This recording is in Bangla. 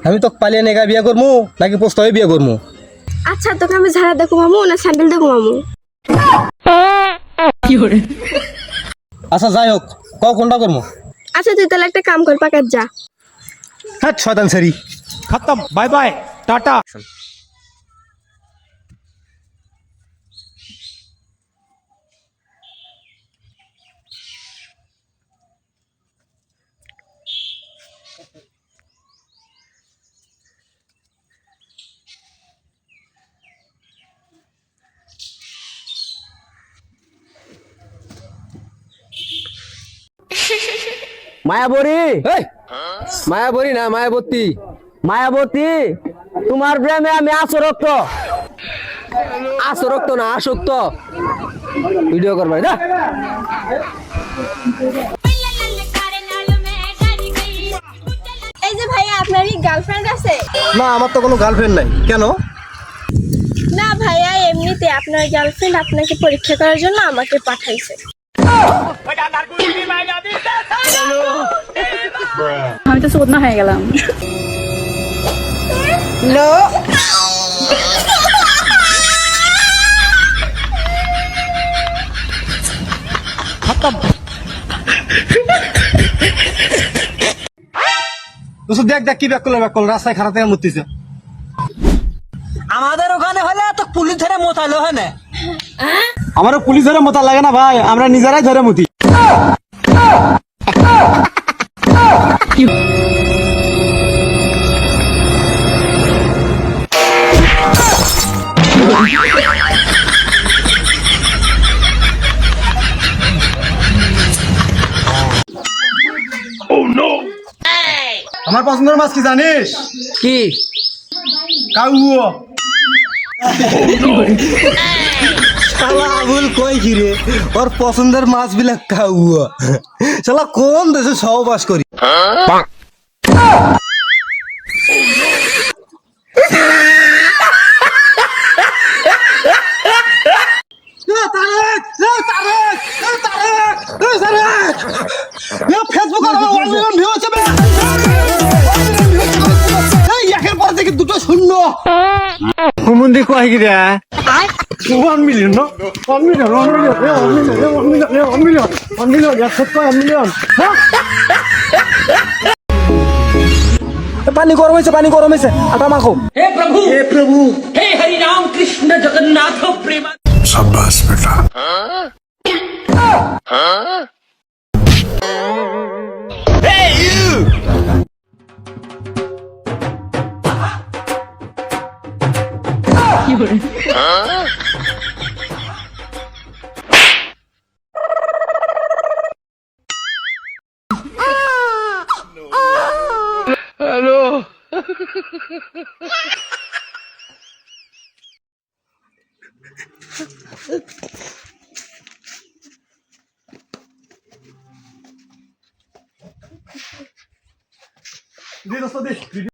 আমি তো পালিয়ে নেগা বিয়া করমু নাকি পোস্তাবে বিয়া করমু? আচ্ছা তোকে আমি ঝাড়া দেখো মামু না স্যান্ডেল দেখো মামু? আচ্ছা যাই হোক, কও কোনটা করমু? আচ্ছা তুই তাহলে একটা কাম কর, পাকার যা। হ্যাঁ শয়তান সেরি। खत्म बाय बाय टाटा। মায়াবরী, এই মায়াবরী না মায়াবতী। মায়াবতী, তোমার প্রেমে আমি আসরক্ত। আসক্ত না আসক্ত। ভিডিও করবাই না। এই যে ভাইয়া আপনার কি গার্লফ্রেন্ড আছে? না আমার তো কোনো গার্লফ্রেন্ড নাই। কেন? না ভাইয়া এমনিতে আপনার গার্লফ্রেন্ড আপনাকে পরীক্ষা করার জন্য আমাকে পাঠাইছে। আমি তো চোদনা হয়ে গেলাম। দেখ দেখ কি ব্যাক করলো রাস্তায় খারাপ থেকে মুতিছে। আমাদের ওখানে হলে তো পুলিশ ধরে মোতালো হয় না। আমারও পুলিশ ধরে মোতা লাগে না ভাই, আমরা নিজেরাই ধরে মুতি। আমার পছন্দের মাছ কি জানিস? কি? কাউয়া। শালা আবুল কই কি রে? ওর পছন্দের মাছ বিলাক কাউয়া। শালা কোন দেশে সহবাস করি? ফেসবুক একের পর থেকে দুটো শূন্য। হুমুন্দি কয় কি রে? 1 মিলিয়ন না? 1 million 1 million 1 million 1 million 1 million 1 million 1 million. পানি গরম হয়েছে, পানি গরম হয়েছে, আটা মাখো। हे प्रभु हे हरि राम कृष्ण जगन्नाथ प्रेम। शाबाश बेटा। দে দোস্ত দে।